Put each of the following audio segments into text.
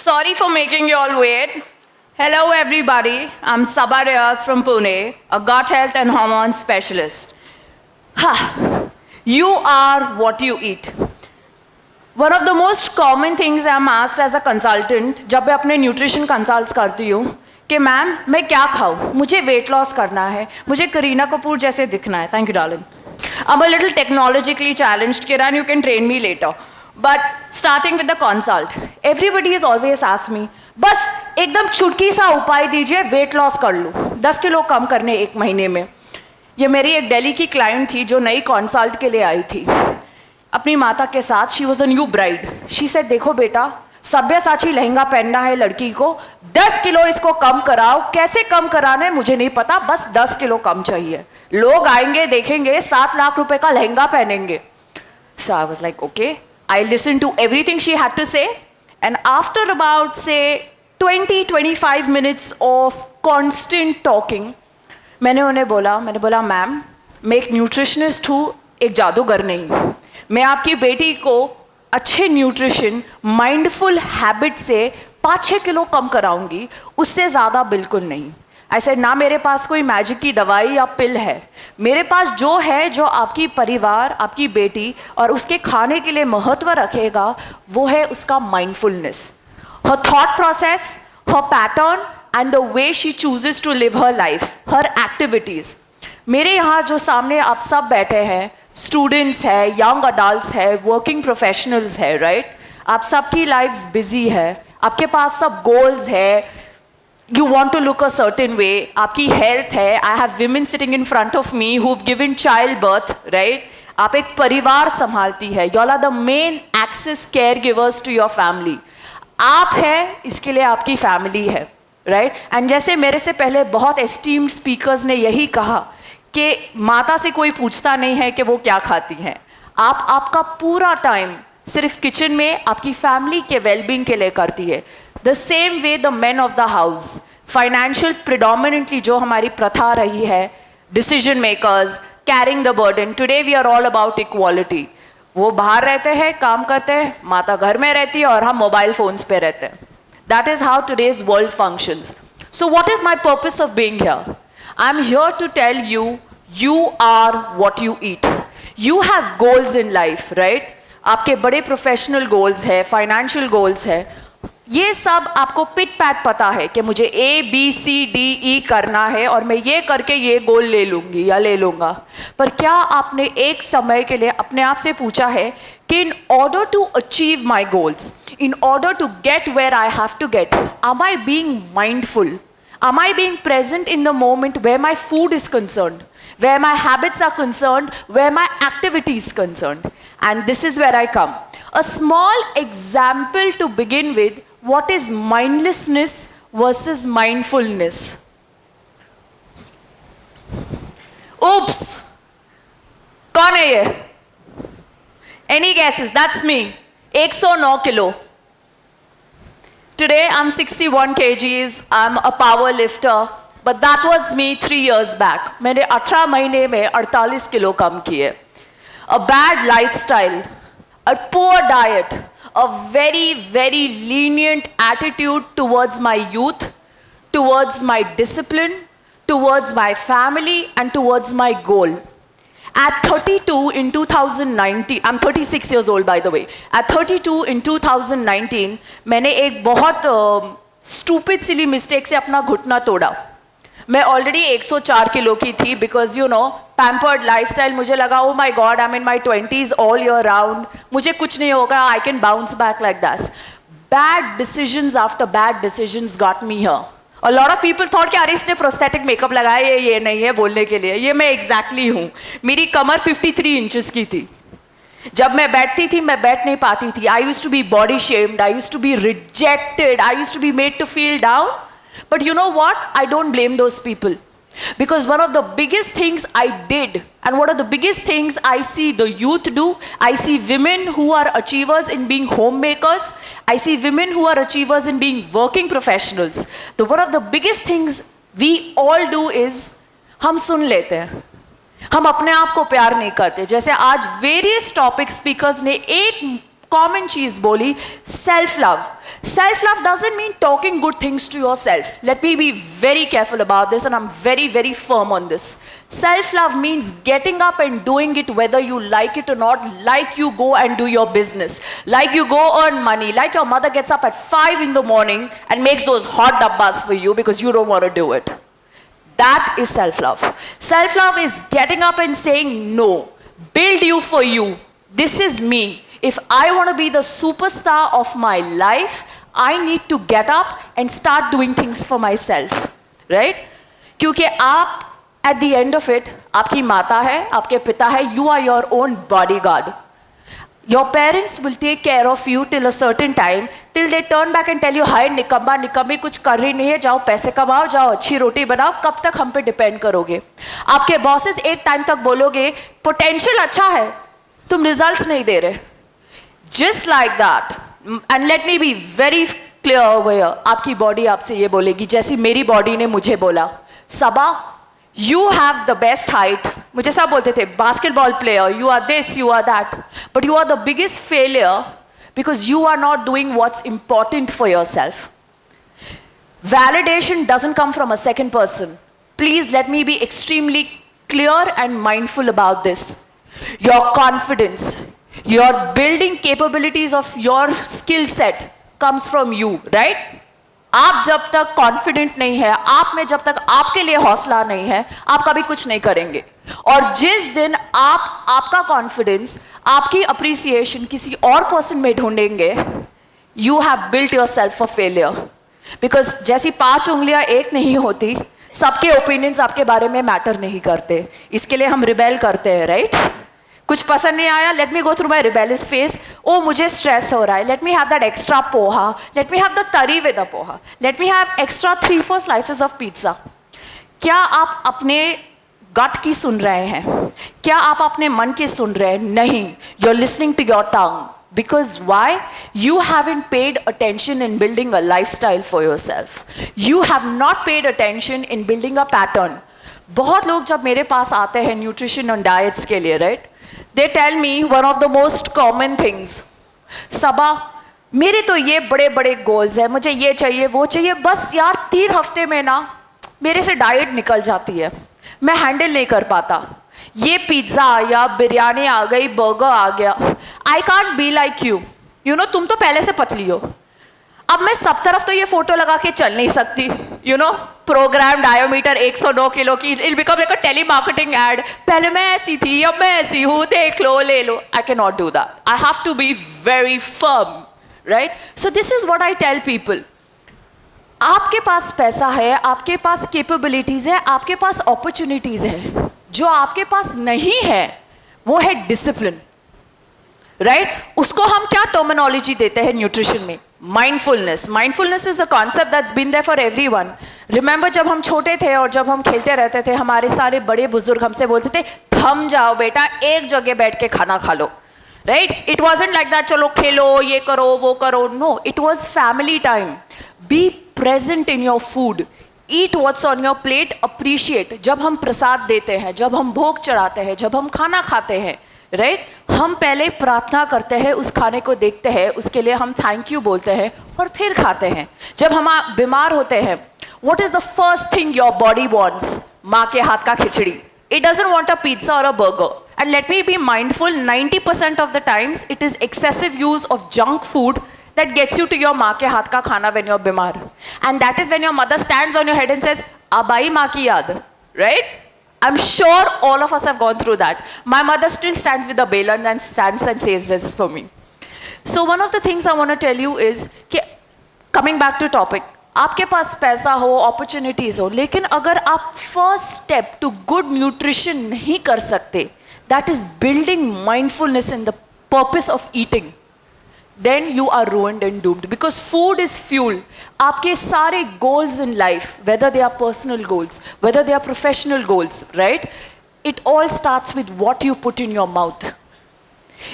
Sorry for making you all wait. Hello everybody, I'm Sabha Riaz from Pune, a gut health and hormone specialist. You are what you eat. One of the most common things I'm asked as a consultant जब मैं अपने nutrition consults करती हूँ कि ma'am मैं क्या खाऊँ, मुझे वेट लॉस करना है, मुझे करीना कपूर जैसे दिखना है. Thank you darling. I'm a little technologically challenged, Kiran, you can train me later. But starting with the consult, everybody has always asked me, बस एकदम चुटकी सा उपाय दीजिए वेट लॉस कर लूँ, 10 किलो कम करने एक महीने में. ये मेरी एक दिल्ली की क्लाइंट थी जो नई कंसल्ट के लिए आई थी अपनी माता के साथ. She was a new bride. She said देखो बेटा, सब्यसाची लहंगा पहनना है लड़की को, 10 किलो इसको कम कराओ. कैसे कम कराना है मुझे नहीं पता, बस 10 किलो कम चाहिए. लोग आएंगे देखेंगे 7 लाख रुपए का लहंगा पहनेंगे. So I was like, okay. I listened to everything she had to say, and after about say 20-25 minutes of constant talking, मैंने बोला मैम मैं एक न्यूट्रिशनिस्ट हूँ, एक जादूगर नहीं. मैं आपकी बेटी को अच्छे न्यूट्रिशन माइंडफुल हैबिट से 5-6 किलो कम कराऊंगी, उससे ज़्यादा बिल्कुल नहीं. ऐसे ना मेरे पास कोई मैजिक की दवाई या पिल है. मेरे पास जो है, जो आपकी परिवार, आपकी बेटी और उसके खाने के लिए महत्व रखेगा, वो है उसका माइंडफुलनेस, हर थॉट प्रोसेस, हर pattern and the way she chooses to live her life, हर एक्टिविटीज़. मेरे यहाँ जो सामने आप सब बैठे हैं, स्टूडेंट्स है, यंग अडल्ट्स है, वर्किंग प्रोफेशनल्स है, राइट. आप सबकी लाइफ्स बिजी है, आपके पास सब गोल्स है. You want to look a certain way, आपकी हेल्थ है. I have women sitting in front of me who've given childbirth, right? आप एक परिवार संभालती है. You all are the main access caregivers to your family. आप है, इसके लिए आपकी फैमिली है, right? And जैसे मेरे से पहले बहुत esteemed speakers ने यही कहा कि माता से कोई पूछता नहीं है कि वो क्या खाती हैं. आप आपका पूरा टाइम सिर्फ किचन में आपकी फैमिली के वेलबींग के लिए करती है. The same way the men of the house, financial predominantly जो हमारी प्रथा रही है, decision makers, caring the burden. Today we are all about equality. वो बाहर रहते हैं, काम करते हैं, माता घर में रहती है और हम मोबाइल फोन्स पे रहते हैं. That is how today's world functions. So what is my purpose of being here? I am here to tell you, you are what you eat. You have goals in life, right. आपके बड़े professional goals है, financial goals है, ये सब आपको पिट PAT पता है कि मुझे ABCDE करना है और मैं ये करके ये गोल ले लूँगी या ले लूँगा. पर क्या आपने एक समय के लिए अपने आप से पूछा है कि in order to achieve my goals, in order to get where I have to get, am I being mindful? Am I being present in the moment where my food is concerned, where my habits are concerned, where my activity is concerned? And this is where I come. A small example to begin with, what is mindlessness versus mindfulness? Oops! कौन है ये? Any guesses? That's me. 109 kilo. Today I'm 61 kgs. I'm a power lifter. But that was me 3 years back. मैंने 18 महीने में 48 kilo कम किए. A bad lifestyle, a poor diet, a very, very lenient attitude towards my youth, towards my discipline, towards my family, and towards my goal. At 32 in 2019, I'm 36 years old by the way. At 32 in 2019, मैंने एक बहुत stupid silly mistake से अपना घुटना तोड़ा. मैं already 104 kilo की थी because you know pampered lifestyle. मुझे लगा oh my God, I am in my 20s all year round, मुझे कुछ नहीं होगा, I can bounce back like that. Bad decisions after bad decisions got me here. और lot of people thought कि अरे इसने प्रोस्थेटिक मेकअप लगाया, ये नहीं है बोलने के लिए. ये मैं एग्जैक्टली हूँ. मेरी कमर 53 इंचेस की थी. जब मैं बैठती थी मैं बैठ नहीं पाती थी. I used to be body shamed, I used to be rejected, I used to be made to feel down. But you know what? I don't blame those people. Because one of the biggest things I did, and one of the biggest things I see the youth do, I see women who are achievers in being homemakers, I see women who are achievers in being working professionals. One of the biggest things we all do is, हम सुन लेते हैं, हम अपने आप को प्यार नहीं करते. जैसे आज various topic speakers ने एक कॉमन चीज बोली, self love. Self love doesn't mean talking good things to yourself. Let me be very careful about this, and I'm very, very firm on this. Self love means getting up and doing it whether you like it or not, like you go and do your business, like you go earn money, like your mother gets up at 5 in the morning and makes those hot dabbas for you because you don't want to do it. That is self love. Self love is getting up and saying no. Build you for you. This is me. If I want to be the superstar of my life, I need to get up and start doing things for myself. Right? क्योंकि आप at the end of it, आपकी माता है, आपके पिता है, you are your own bodyguard. Your parents will take care of you till a certain time, till they turn back and tell you, हाय निकम्मा निकम्मी कुछ कर रही नहीं है, जाओ पैसे कमाओ, जाओ अच्छी रोटी बनाओ, कब तक हम पे डिपेंड करोगे. आपके बॉसेस एक टाइम तक बोलोगे पोटेंशियल अच्छा है, तुम रिजल्ट्स नहीं दे रहे. Just like that, and let me be very clear over here, आपकी बॉडी आपसे ये बोलेगी, जैसी मेरी बॉडी ने मुझे बोला, सबा you have the best height. मुझे सब बोलते थे basketball player, you are this, you are that, but you are the biggest failure because you are not doing what's important for yourself. Validation doesn't come from a second person. Please let me be extremely clear and mindful about this. Your confidence, your building capabilities of your skill set comes from you, right? आप जब तक confident नहीं है, आप में जब तक आपके लिए हौसला नहीं है, आप कभी कुछ नहीं करेंगे. और जिस दिन आप आपका कॉन्फिडेंस, आपकी अप्रिसिएशन किसी और पर्सन में ढूंढेंगे, you have built your self for failure. Because जैसी 5 उंगलियां एक नहीं होती, सबके ओपिनियंस आपके बारे में मैटर नहीं करते. इसके लिए हम रिबेल करते हैं, राइट? कुछ पसंद नहीं आया, let me go through my rebellious phase. Oh मुझे स्ट्रेस हो रहा है, let me have that extra poha, let me have the tari with the poha, let me have extra 3-4 slices of pizza. क्या आप अपने गट की सुन रहे हैं? क्या आप अपने मन की सुन रहे हैं? नहीं. You are listening to your tongue. Because why? You haven't paid attention in building a lifestyle for yourself. You have not paid attention in building a pattern. बहुत लोग जब मेरे पास आते हैं न्यूट्रिशन और डाइट्स के लिए, right, they tell me one of the most common things, सबा मेरे तो ये बड़े बड़े गोल्स हैं, मुझे ये चाहिए वो चाहिए, बस यार 3 हफ्ते में ना मेरे से डाइट निकल जाती है, मैं हैंडल नहीं कर पाता. ये पिज्ज़ा या बिरयानी आ गई, बर्गर आ गया, I can't be like you. You know, तुम तो पहले से पतली हो. अब मैं सब तरफ तो ये फोटो लगा के चल नहीं सकती. You know, program diameter 109 kilo की, it become like a telemarketing ad. पहले मैं ऐसी थी, अब मैं ऐसी हूँ, देख लो ले लो. I can not do that. I have to be very firm, right? So this is what I tell people. आपके पास पैसा है, आपके पास कैपेबिलिटीज है, आपके पास अपॉर्चुनिटीज है. जो आपके पास नहीं है वो है डिसिप्लिन, राइट? उसको हम क्या टर्मिनोलॉजी देते हैं न्यूट्रिशन में? Mindfulness. Mindfulness is a concept that's been there for everyone. Remember जब हम छोटे थे और जब हम खेलते रहते थे, हमारे सारे बड़े बुजुर्ग हमसे बोलते थे थम जाओ बेटा, एक जगह बैठ के खाना खा लो, right? It wasn't like that चलो खेलो, ये करो वो करो. No, it was family time. Be present in your food. Eat what's on your plate. Appreciate. जब हम प्रसाद देते हैं, जब हम भोग चढ़ाते हैं, जब हम खाना खाते हैं, राइट, हम पहले प्रार्थना करते हैं, उस खाने को देखते हैं, उसके लिए हम थैंक यू बोलते हैं और फिर खाते हैं. जब हम बीमार होते हैं, what is the first thing your body wants? माँ के हाथ का खिचड़ी. It doesn't want a pizza और a burger. And let me be mindful, 90% of the times it is excessive use of junk food that gets you to your माँ के हाथ का खाना when you're बीमार. And that is when your mother stands on your head and says, अब आई माँ की याद, right? I'm sure all of us have gone through that. My mother still stands with a balan and stands and says this for me. So one of the things I want to tell you is कि coming back to topic, आपके पास पैसा हो, opportunities हो, लेकिन अगर आप first step to good nutrition नहीं कर सकते, that is building mindfulness in the purpose of eating, then you are ruined and doomed. Because food is fuel. आपके सारे goals in life, whether they are personal goals, whether they are professional goals, right? It all starts with what you put in your mouth.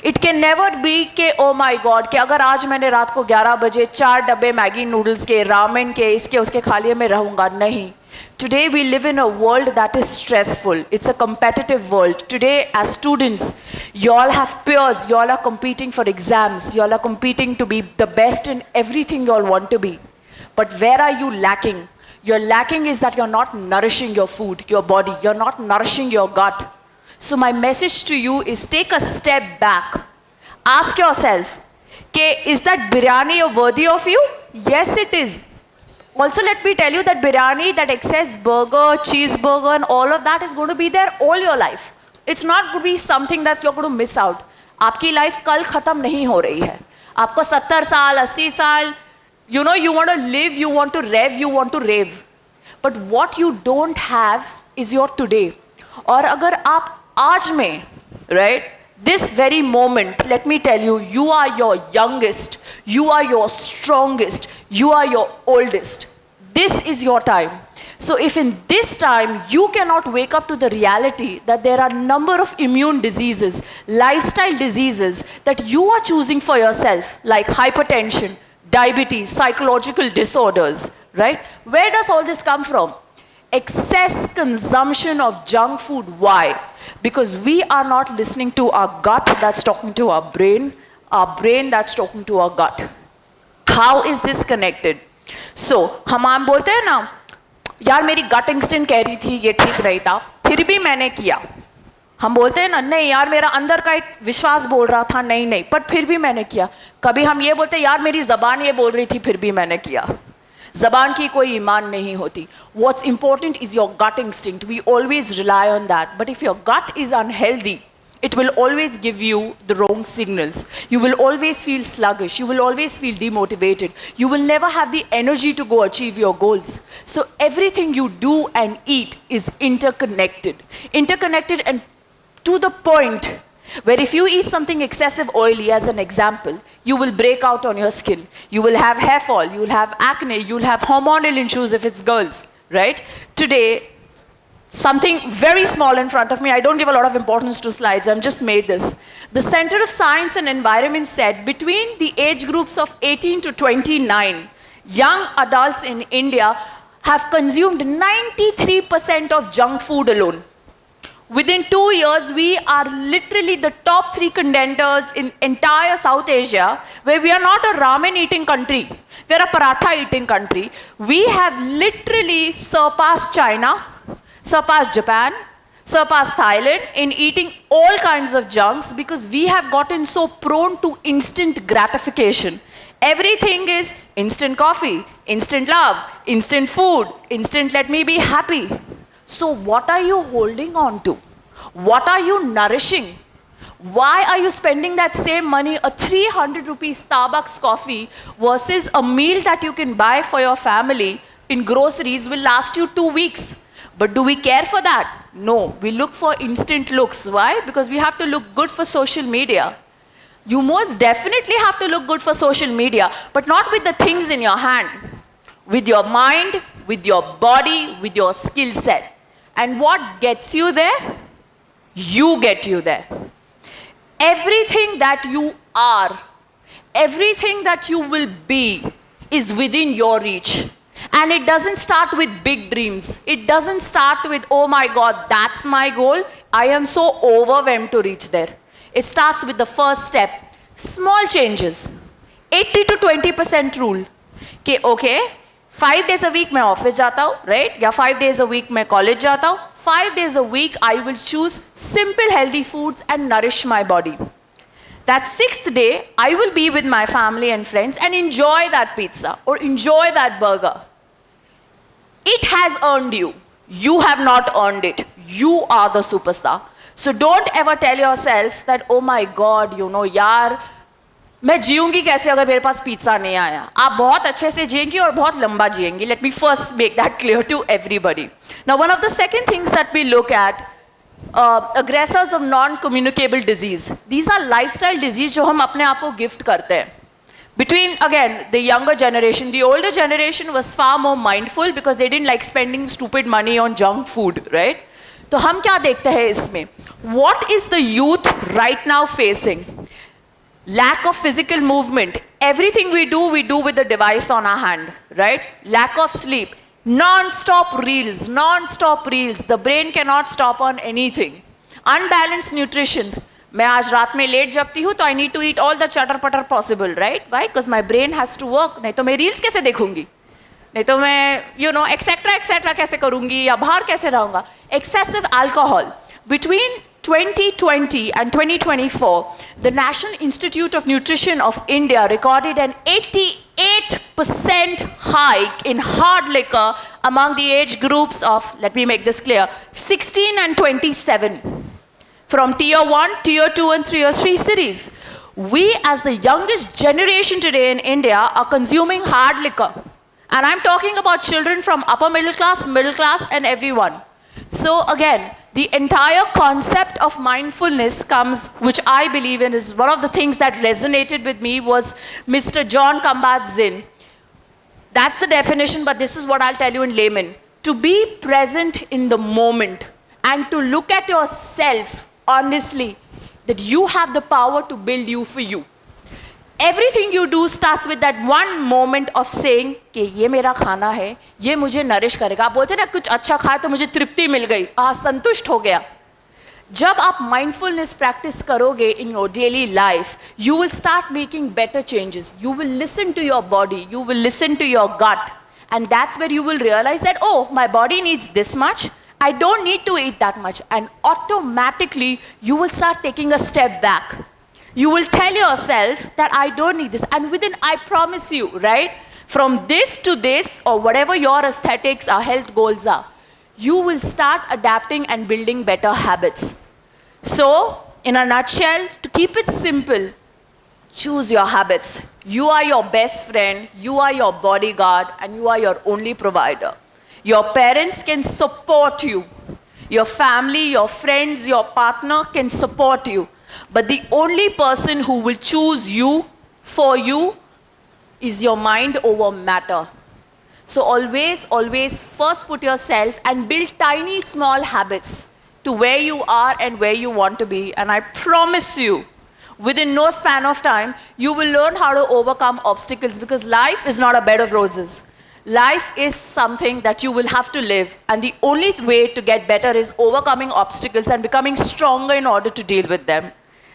It can never be के ओ my God कि अगर आज मैंने रात को 11 बजे 4 डब्बे मैगी नूडल्स के, रामेन के, इसके उसके खा लिए, मैं रहूँगा। नहीं. Today we live in a world that is stressful. It's a competitive world. Today as students, you all have peers, you all are competing for exams, you all are competing to be the best in everything you all want to be. But where are you lacking? Your lacking is that you're not nourishing your food, your body, you're not nourishing your gut. So my message to you is take a step back. Ask yourself, is that biryani worthy of you? Yes, it is. Also, let me tell you that biryani, that excess burger, cheeseburger and all of that is going to be there all your life. It's not going to be something that you're going to miss out. आपकी life कल ख़त्म नहीं हो रही है. आपको 70 साल, 80 साल, you know, you want to live, you want to rev, you want to rave. But what you don't have is your today. और अगर आप आज में, right, this very moment, let me tell you, you are your youngest, you are your strongest, you are your oldest. This is your time. So if in this time you cannot wake up to the reality that there are a number of immune diseases, lifestyle diseases that you are choosing for yourself, like hypertension, diabetes, psychological disorders, right? Where does all this come from? Excess consumption of junk food. Why? Because we are not listening to our gut that's talking to our brain that's talking to our gut. How is this connected? So, हम बोलते हैं ना, यार मेरी gut instinct कह रही थी ये ठीक नहीं था, फिर भी मैंने किया. हम बोलते हैं ना, नहीं यार मेरा अंदर का एक विश्वास बोल रहा था नहीं, पर फिर भी मैंने किया. कभी हम ये बोलते हैं, यार मेरी ज़बान ये बोल रही थी, फिर भी मैंने किया. ज़बान की कोई ईमान नहीं होती. What's important is your gut instinct. We always rely on that. But if your gut is unhealthy, it will always give you the wrong signals. You will always feel sluggish. You will always feel demotivated. You will never have the energy to go achieve your goals. So everything you do and eat is interconnected. Interconnected and to the point where if you eat something excessive oily, as an example, you will break out on your skin. You will have hair fall, you will have acne, you will have hormonal issues if it's girls, right? Today, something very small in front of me, I don't give a lot of importance to slides, I've just made this. The Center of Science and Environment said between the age groups of 18 to 29, young adults in India have consumed 93% of junk food alone. Within 2 years, we are literally the top 3 contenders in entire South Asia, where we are not a ramen eating country, we are a paratha eating country. We have literally surpassed China, surpassed Japan, surpassed Thailand in eating all kinds of junks because we have gotten so prone to instant gratification. Everything is instant coffee, instant love, instant food, instant let me be happy. So what are you holding on to? What are you nourishing? Why are you spending that same money, a 300 rupees Starbucks coffee versus a meal that you can buy for your family in groceries will last you 2 weeks? But do we care for that? No, we look for instant looks. Why? Because we have to look good for social media. You most definitely have to look good for social media, but not with the things in your hand. With your mind, with your body, with your skill set. And what gets you there? You get you there. Everything that you are, everything that you will be is within your reach. And it doesn't start with big dreams. It doesn't start with, oh my God, that's my goal. I am so overwhelmed to reach there. It starts with the first step. Small changes. 80 to 20% rule. Okay, 5 days a week मैं office जाता हूँ, right? या 5 days a week मैं college जाता हूँ. 5 days a week I will choose simple healthy foods and nourish my body. That 6th day I will be with my family and friends and enjoy that pizza or enjoy that burger. It has earned you. You have not earned it. You are the superstar. So don't ever tell yourself that, oh my God, you know, यार मैं जीऊंगी कैसे अगर मेरे पास pizza नहीं आया. आप बहुत अच्छे से जिएंगी और बहुत लंबा जिएंगी. Let me first make that clear to everybody. Now, one of the second things that we look at, aggressors of non-communicable disease. These are lifestyle disease जो हम अपने आप को gift करते हैं. Between, again, the younger generation, the older generation was far more mindful because they didn't like spending stupid money on junk food, right? तो हम क्या देखते हैं इसमें? What is the youth right now facing? Lack of physical movement. Everything we do with the device on our hand, right? Lack of sleep. Non-stop reels, non-stop reels. The brain cannot stop on anything. Unbalanced nutrition. मैं आज रात में late जगती हूँ तो I need to eat all the chatter putter possible, right? Why? Because my brain has to work. नहीं तो मैं reels कैसे देखूँगी? नहीं तो मैं etc कैसे करूँगी या बाहर कैसे रहूँगा? Excessive alcohol. Between 2020 and 2024, the National Institute of Nutrition of India recorded an 88% hike in hard liquor among the age groups of, let me make this clear, 16 and 27. From tier 1, tier 2 and tier 3 cities. We as the youngest generation today in India are consuming hard liquor. And I'm talking about children from upper middle class and everyone. So again, the entire concept of mindfulness comes, which I believe in is one of the things that resonated with me was Mr. John Kabat-Zinn. That's the definition, but this is what I'll tell you in layman. To be present in the moment and to look at yourself honestly, that you have the power to build you for you. Everything you do starts with that one moment of saying कि ये मेरा खाना है, ये मुझे nourish करेगा. आप बोलते हैं ना कुछ अच्छा खाए तो मुझे तृप्ति मिल गई, संतुष्ट हो गया. जब आप mindfulness practice करोगे in your daily life, you will start making better changes. You will listen to your body, you will listen to your gut, and that's where you will realize that, oh, my body needs this much, I don't need to eat that much, and automatically you will start taking a step back. You will tell yourself that I don't need this. And within, I promise you, right? From this to this, or whatever your aesthetics or health goals are, you will start adapting and building better habits. So, in a nutshell, to keep it simple, choose your habits. You are your best friend, you are your bodyguard, and you are your only provider. Your parents can support you. Your family, your friends, your partner can support you. But the only person who will choose you for you is your mind over matter. So always, always first put yourself and build tiny small habits to where you are and where you want to be. And I promise you, within no span of time, you will learn how to overcome obstacles, because life is not a bed of roses. Life is something that you will have to live, and the only way to get better is overcoming obstacles and becoming stronger in order to deal with them.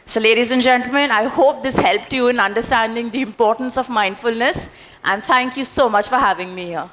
So ladies and gentlemen, I hope this helped you in understanding the importance of mindfulness, and thank you so much for having me here.